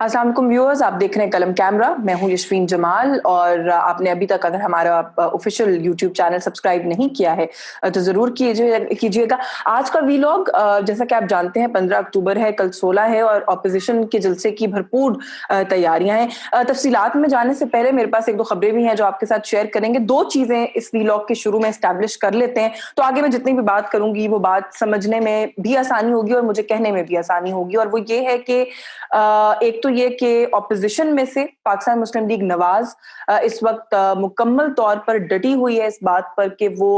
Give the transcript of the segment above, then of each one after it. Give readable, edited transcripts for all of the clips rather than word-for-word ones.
अस्सलाम वालेकुम व्यूअर्स, आप देख रहे हैं कलम कैमरा। मैं हूं यशवीन जमाल और आपने अभी तक अगर हमारा ऑफिशियल यूट्यूब चैनल सब्सक्राइब नहीं किया है तो ज़रूर कीजिएगा। आज का वीलॉग, जैसा कि आप जानते हैं, 15 अक्टूबर है, कल 16 है और ऑपोजिशन के जलसे की भरपूर तैयारियां हैं। तफसीलात में जाने से पहले मेरे पास एक दो खबरें भी हैं जो आपके साथ शेयर करेंगे। दो चीज़ें इस वीलॉग के शुरू में एस्टैब्लिश कर लेते हैं, तो आगे मैं जितनी भी बात करूंगी वो बात समझने में भी आसानी होगी और मुझे कहने में भी आसानी होगी। और वो ये है कि एक तो ये कि ऑपोजिशन में से पाकिस्तान मुस्लिम लीग नवाज इस वक्त मुकम्मल तौर पर डटी हुई है इस बात पर कि वो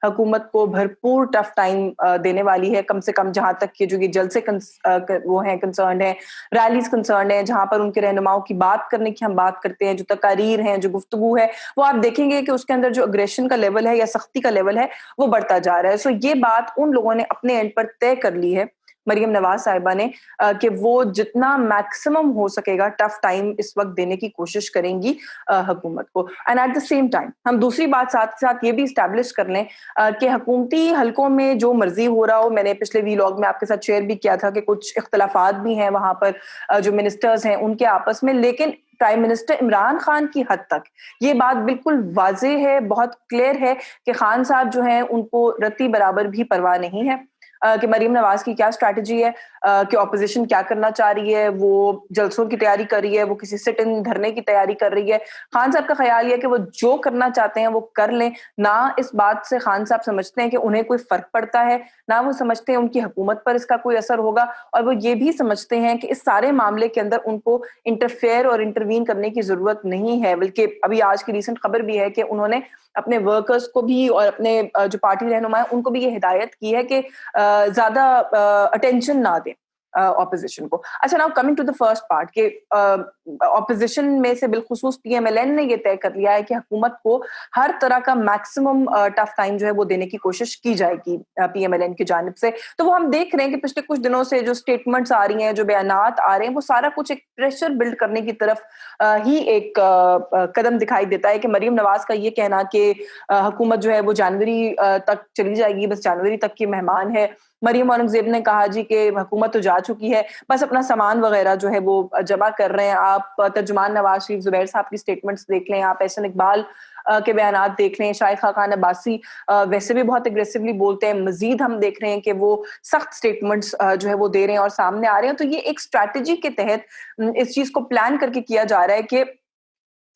हुकूमत को भरपूर टफ टाइम देने वाली है। कम से कम जहां तक कि जो ये जलसे वो हैं कंसर्न है, रैलीज कंसर्न है, जहां पर उनके रहनुमाओं की बात करने की हम बात करते हैं, जो तकारीर हैं, जो गुफ्तगू है, वो आप देखेंगे कि उसके अंदर जो अग्रेशन का लेवल है या सख्ती का लेवल है वो बढ़ता जा रहा है। सो ये बात उन लोगों ने अपने एंड पर तय कर ली है, मरियम नवाज साहिबा ने, कि वो जितना मैक्सिमम हो सकेगा टफ टाइम इस वक्त देने की कोशिश करेंगी हुकूमत को। And at the same time हम दूसरी बात साथ साथ ये भी स्टैब्लिश कर लें कि हुकूमती हलकों में जो मर्जी हो रहा हो, मैंने पिछले वीलॉग में आपके साथ शेयर भी किया था कि कुछ इख्तलाफात भी हैं वहां पर जो मिनिस्टर्स हैं उनके आपस में, लेकिन प्राइम मिनिस्टर इमरान खान की हद तक ये बात बिल्कुल वाज़ेह है, बहुत क्लियर है कि खान साहब जो हैं उनको रत्ती बराबर भी परवाह नहीं है कि मरीम नवाज की क्या स्ट्रैटेजी है, कि ऑपोजिशन क्या करना चाह रही है, वो जलसों की तैयारी कर रही है, वो किसी सिट इन धरने की तैयारी कर रही है। खान साहब का ख्याल ये है कि वो जो करना चाहते हैं वो कर लें। ना इस बात से खान साहब समझते हैं कि उन्हें कोई फर्क पड़ता है, ना वो समझते हैं उनकी हुकूमत पर इसका कोई असर होगा, और वो ये भी समझते हैं कि इस सारे मामले के अंदर उनको इंटरफेयर और इंटरवीन करने की जरूरत नहीं है। बल्कि अभी आज की रिसेंट खबर भी है कि उन्होंने अपने वर्कर्स को भी और अपने जो पार्टी रहनुमा है उनको भी ये हिदायत की है कि ज्यादा अटेंशन ना दें ऑपोजिशन को। अच्छा, now coming to the first part के ऑपोजिशन में से बिलखुसूस पीएमएलएन ने ये तय कर लिया है कि हुकूमत को हर तरह का मैक्सिमम टफ टाइम जो है वो देने की कोशिश की जाएगी पीएमएलएन की जानिब से। तो वो हम देख रहे हैं कि पिछले कुछ दिनों से जो स्टेटमेंट्स आ रही हैं, जो बयानात आ रहे हैं, वो सारा कुछ एक प्रेशर बिल्ड करने की तरफ ही एक कदम दिखाई देता है। कि मरीम नवाज का ये कहना कि हुकूमत जो है वो जनवरी तक चली जाएगी, बस जनवरी तक की मेहमान है। मरीम औरंगजेब ने कहा जी कि हुकूमत तो जा चुकी है, बस अपना सामान वगैरह जो है वो जमा कर रहे हैं। आप तर्जुमान नवाज शरीफ जुबैर साहब की स्टेटमेंट्स देख लें, आप एहसन इकबाल के बयानात देख लें, शाइखा खान अब्बासी वैसे भी बहुत एग्रेसिवली बोलते हैं। मजीद हम देख रहे हैं कि वो सख्त स्टेटमेंट्स जो है वो दे रहे हैं और सामने आ रहे हैं। तो ये एक स्ट्रैटेजी के तहत इस चीज को प्लान करके किया जा रहा है कि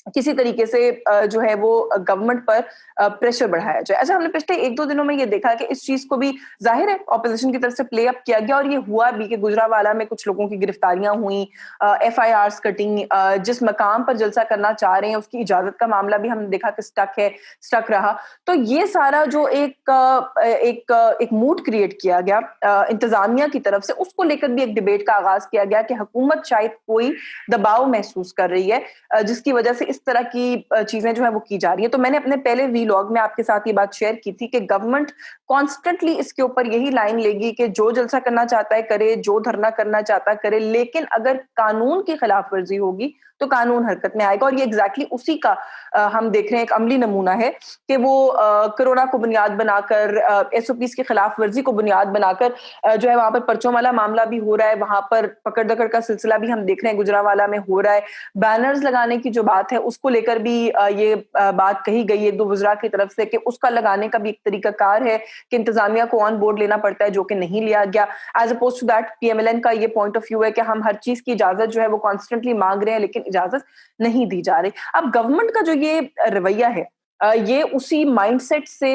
किसी तरीके से जो है वो गवर्नमेंट पर प्रेशर बढ़ाया जाए। अच्छा, हमने पिछले एक दो दिनों में ये देखा कि इस चीज को भी जाहिर है ऑपोजिशन की तरफ से प्ले अप किया गया और ये हुआ भी कि गुजरावाला में कुछ लोगों की गिरफ्तारियां हुई, एफआईआर्स कटिंग, जिस मकाम पर जलसा करना चाह रहे हैं उसकी इजाजत का मामला भी हमने देखा कि स्टक रहा। तो ये सारा जो एक मूड क्रिएट किया गया इंतजामिया की तरफ से, उसको लेकर भी एक डिबेट का आगाज किया गया कि हुकूमत शायद कोई दबाव महसूस कर रही है जिसकी वजह से इस तरह की चीजें जो है वो की जा रही है। तो मैंने अपने पहले वीलॉग में आपके साथ ये बात शेयर की थी कि गवर्नमेंट कॉन्स्टेंटली इसके ऊपर यही लाइन लेगी कि जो जलसा करना चाहता है करे, जो धरना करना चाहता है करे, लेकिन अगर कानून की खिलाफ वर्जी होगी तो कानून हरकत में आएगा। और ये एग्जैक्टली उसी का हम देख रहे हैं एक अमली नमूना है कि वो कोरोना को बुनियाद बनाकर, एसओपीज की खिलाफ वर्जी को बुनियाद बनाकर जो है वहां पर पर्चों वाला मामला भी हो रहा है, वहां पर पकड़ दकड़ का सिलसिला भी हम देख रहे हैं गुजरावाला में हो रहा है। बैनर्स लगाने की जो बात है उसको लेकर भी ये बात कही गई है एक दो वज़रा की तरफ से कि उसका लगाने का भी एक तरीकाकार है कि इंतजामिया को ऑन बोर्ड लेना पड़ता है, जो कि नहीं लिया गया। As oppose to that PMLN का ये पॉइंट ऑफ व्यू है कि हम हर चीज की इजाजत जो है वो कॉन्स्टेंटली मांग रहे हैं लेकिन इजाजत नहीं दी जा रही। अब गवर्नमेंट का जो ये रवैया है ये उसी माइंडसेट से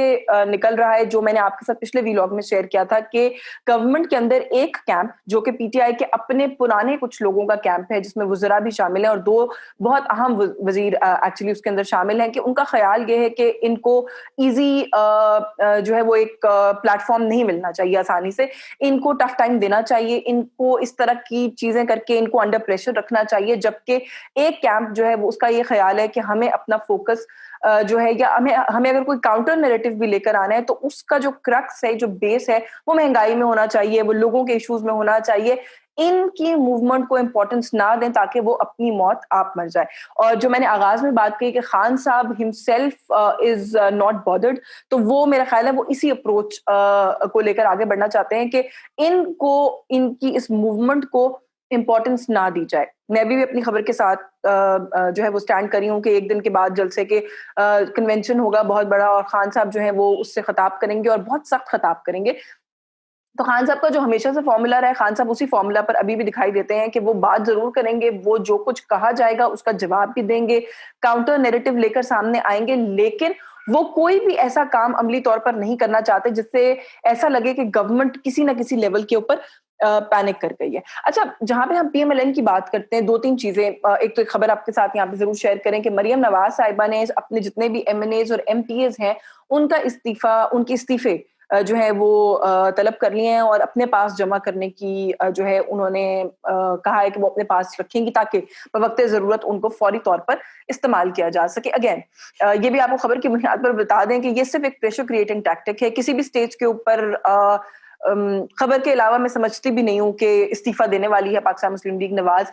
निकल रहा है जो मैंने आपके साथ पिछले वीलॉग में शेयर किया था कि गवर्नमेंट के अंदर एक कैंप जो कि पीटीआई के अपने पुराने कुछ लोगों का कैंप है, जिसमें वज़रा भी शामिल हैं और दो बहुत अहम वजीर एक्चुअली उसके अंदर शामिल हैं, कि उनका ख्याल ये है कि इनको इजी जो है वो एक प्लेटफॉर्म नहीं मिलना चाहिए आसानी से, इनको टफ टाइम देना चाहिए, इनको इस तरह की चीजें करके इनको अंडर प्रेशर रखना चाहिए। जबकि एक कैंप जो है वो उसका ये ख्याल है कि हमें अपना फोकस जो है, या हमें अगर कोई काउंटर नैरेटिव भी लेकर आना है तो उसका जो क्रक्स है, जो बेस है, वो महंगाई में होना चाहिए, वो लोगों के इश्यूज में होना चाहिए। इनकी मूवमेंट को इंपॉर्टेंस ना दें ताकि वो अपनी मौत आप मर जाए। और जो मैंने आगाज में बात की कि खान साहब हिमसेल्फ इज नॉट बॉदर्ड, तो वो मेरा ख्याल है वो इसी अप्रोच को लेकर आगे बढ़ना चाहते हैं कि इनको इनकी इस मूवमेंट को इंपॉर्टेंस ना दी जाए। میں بھی اپنی خبر کے ساتھ جو ہے وہ سٹینڈ کری ہوں کہ ایک دن کے بعد جلسے کے کنونشن ہوگا بہت بڑا اور خان صاحب جو ہیں وہ اس سے خطاب کریں گے اور بہت سخت خطاب کریں گے. تو خان صاحب کا جو ہمیشہ سے فارمولا رہا ہے, خان صاحب اسی فارمولا پر ابھی بھی دکھائی دیتے ہیں کہ وہ بات ضرور کریں گے, وہ جو کچھ کہا جائے گا اس کا جواب بھی دیں گے, کاؤنٹر نیریٹو لے کر سامنے آئیں گے, لیکن وہ کوئی بھی ایسا کام عملی طور پر نہیں کرنا چاہتے جس سے ایسا لگے کہ گورنمنٹ کسی نہ کسی لیول کے اوپر پینک کر گئی ہے. اچھا, جہاں پہ ہم پی ایم ایل این کی بات کرتے ہیں, 2-3 چیزیں. ایک تو ایک خبر آپ کے ساتھ یہاں پہ ضرور شیئر کریں کہ مریم نواز صاحبہ نے اپنے جتنے بھی ایم این ایز اور ایم پی ایز ہیں ان کے استعفے جو ہے وہ طلب کر لیے ہیں اور اپنے پاس جمع کرنے کی جو ہے انہوں نے کہا ہے کہ وہ اپنے پاس رکھیں گی تاکہ بوقت ضرورت ان کو فوری طور پر استعمال کیا جا سکے. اگین یہ بھی آپ کو خبر کی بنیاد پر بتا دیں کہ یہ صرف ایک پریشر کریٹنگ ٹیکٹک ہے. کسی بھی سٹیج کے اوپر خبر کے علاوہ میں سمجھتی بھی نہیں ہوں کہ استعفیٰ دینے والی ہے پاکستان مسلم لیگ نواز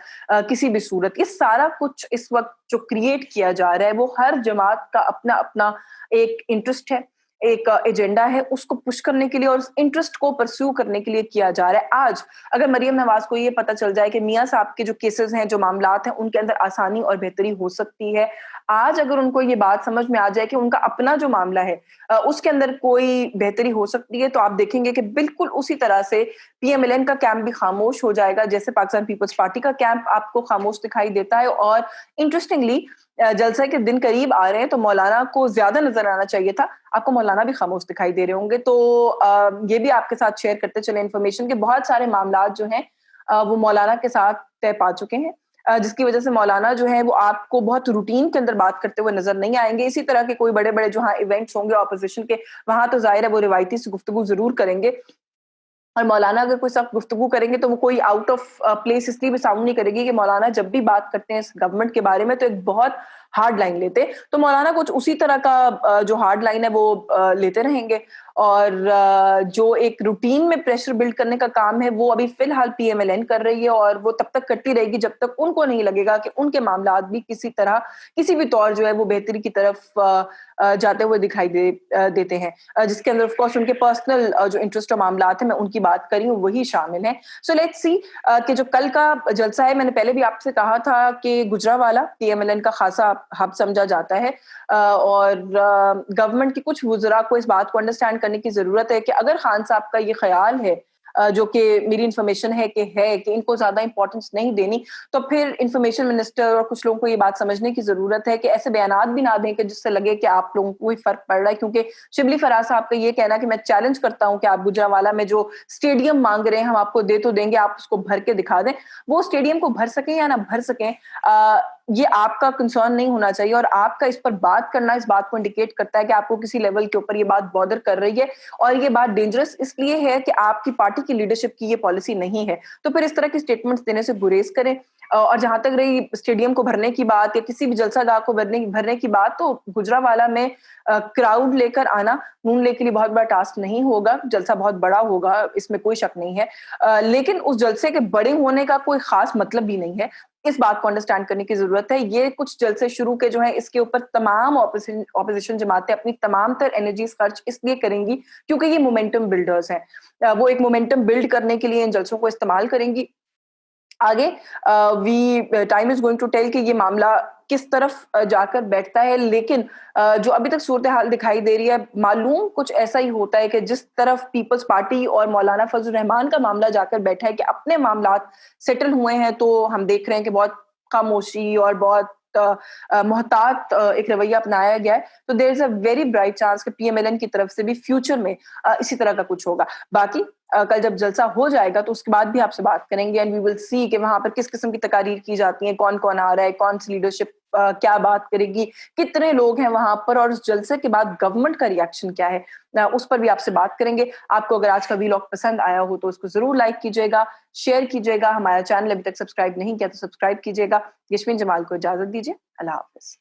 کسی بھی صورت. یہ سارا کچھ اس وقت جو کریٹ کیا جا رہا ہے وہ ہر جماعت کا اپنا اپنا ایک انٹرسٹ ہے, ایک ایجنڈا ہے, اس کو پش کرنے کے لیے اور اس انٹرسٹ کو پرسیو کرنے کے لیے کیا جا رہا ہے. آج اگر مریم نواز کو یہ پتہ چل جائے کہ میاں صاحب کے جو کیسز ہیں, جو معاملات ہیں, ان کے اندر آسانی اور بہتری ہو سکتی ہے, آج اگر ان کو یہ بات سمجھ میں آ جائے کہ ان کا اپنا جو معاملہ ہے اس کے اندر کوئی بہتری ہو سکتی ہے, تو آپ دیکھیں گے کہ بالکل اسی طرح سے پی ایم ایل این کا کیمپ بھی خاموش ہو جائے گا جیسے پاکستان پیپلز پارٹی کا کیمپ آپ کو خاموش دکھائی دیتا ہے. اور انٹرسٹنگلی جلسہ کے دن قریب آ رہے ہیں تو مولانا کو زیادہ نظر آنا چاہیے تھا, آپ کو مولانا بھی خاموش دکھائی دے رہے ہوں گے. تو یہ بھی آپ کے ساتھ شیئر کرتے چلیں انفارمیشن کے بہت سارے معاملات جو ہیں وہ مولانا کے ساتھ طے پا چکے ہیں, جس کی وجہ سے مولانا جو ہے وہ آپ کو بہت روٹین کے اندر بات کرتے ہوئے نظر نہیں آئیں گے. اسی طرح کے کوئی بڑے بڑے جہاں ایونٹس ہوں گے اپوزیشن کے, وہاں تو ظاہر ہے وہ روایتی سے گفتگو ضرور کریں گے, اور مولانا اگر کوئی سخت گفتگو کریں گے تو وہ کوئی آؤٹ آف پلیس اس لیے بھی ساؤنڈ نہیں کرے گی کہ مولانا جب بھی بات کرتے ہیں گورنمنٹ کے بارے میں تو ایک بہت ہارڈ لائن لیتے, تو مولانا کچھ اسی طرح کا جو ہارڈ لائن ہے وہ لیتے رہیں گے. اور جو ایک روٹین میں پریشر بلڈ کرنے کا کام ہے وہ ابھی فی الحال پی ایم ایل این کر رہی ہے, اور وہ تب تک کرتی رہے گی جب تک ان کو نہیں لگے گا کہ ان کے معاملات بھی کسی طرح کسی بھی طور جو ہے وہ بہتری کی طرف جاتے ہوئے دکھائی دیتے ہیں, جس کے اندر آف کورس ان کے پرسنل جو انٹرسٹ اور معاملات ہیں میں ان کی بات کری ہوں وہی شامل ہیں. سو لیٹس سی کہ جو کل کا جلسہ ہے, میں نے پہلے بھی آپ سے کہا تھا کہ Gujranwala P M L N کا خاصا ہب سمجھا جاتا ہے, اور گورنمنٹ کے کچھ وزراء کو اس بات کو انڈرسٹینڈ کرنے کی ضرورت ہے کہ اگر خان صاحب کا یہ خیال ہے جو کہ میری انفارمیشن ہے کہ ان کو زیادہ امپورٹنس نہیں دینی, تو پھر انفارمیشن منسٹر اور کچھ لوگوں کو یہ بات سمجھنے کی ضرورت ہے کہ ایسے بیانات بھی نہ دیں کہ جس سے لگے کہ آپ لوگوں کو کوئی فرق پڑ رہا ہے. کیونکہ شبلی فراز صاحب کا یہ کہنا کہ میں چیلنج کرتا ہوں کہ آپ گجرانوالہ میں جو اسٹیڈیم مانگ رہے ہیں ہم آپ کو دے تو دیں گے, آپ اس کو بھر کے دکھا دیں. وہ اسٹیڈیم کو بھر سکیں یا نہ بھر سکیں یہ آپ کا کنسرن نہیں ہونا چاہیے, اور آپ کا اس پر بات کرنا اس بات کو انڈیکیٹ کرتا ہے کہ آپ کو کسی لیول کے اوپر یہ بات بادر کر رہی ہے, اور یہ بات ڈینجرس اس لیے ہے کہ آپ کی پارٹی کی لیڈرشپ کی یہ پالیسی نہیں ہے. تو پھر اس طرح کی اسٹیٹمنٹس دینے سے گریز کریں. اور جہاں تک رہی اسٹیڈیم کو بھرنے کی بات یا کسی بھی جلسہ گاہ کو بھرنے کی بات, تو گجرانوالہ میں کراؤڈ لے کر آنا نون لیگ کے لیے بہت بڑا ٹاسک نہیں ہوگا. جلسہ بہت بڑا ہوگا, اس میں کوئی شک نہیں ہے, لیکن اس جلسے کے بڑے ہونے کا کوئی خاص مطلب بھی نہیں ہے. اس بات کو انڈرسٹینڈ کرنے کی ضرورت ہے. یہ کچھ جلسے شروع کے جو ہیں اس کے اوپر تمام اپوزیشن جماعتیں اپنی تمام تر انرجیز خرچ اس لیے کریں گی کیونکہ یہ مومنٹم بلڈرز ہیں, وہ ایک مومنٹم بلڈ کرنے کے لیے ان جلسوں کو استعمال کریں گی. آگے time is going to tell کہ یہ معاملہ کس طرف جا کر بیٹھتا ہے, لیکن جو ابھی تک صورتحال دکھائی دے رہی ہے معلوم کچھ ایسا ہی ہوتا ہے کہ جس طرف پیپلز پارٹی اور مولانا فضل الرحمان کا معاملہ جا کر بیٹھا ہے کہ اپنے معاملات سیٹل ہوئے ہیں, تو ہم دیکھ رہے ہیں کہ بہت خاموشی اور بہت محتاط ایک رویہ اپنایا گیا ہے. تو دیر از اے ویری برائٹ چانس کہ پی ایم ایل این کی طرف سے بھی فیوچر میں اسی طرح کا کچھ ہوگا. باقی کل جب جلسہ ہو جائے گا تو اس کے بعد بھی آپ سے بات کریں گے, اینڈ وی ول سی کہ وہاں پر کس قسم کی تقاریر کی جاتی ہیں, کون کون آ رہا ہے, کون سی لیڈرشپ کیا بات کرے گی, کتنے لوگ ہیں وہاں پر, اور اس جلسے کے بعد گورنمنٹ کا ریئیکشن کیا ہے, اس پر بھی آپ سے بات کریں گے. آپ کو اگر آج کا ویلاگ پسند آیا ہو تو اس کو ضرور لائک کیجیے گا, شیئر کیجیے گا. ہمارا چینل ابھی تک سبسکرائب نہیں کیا تو سبسکرائب کیجیے گا. یشوین جمال کو اجازت دیجیے. اللہ حافظ.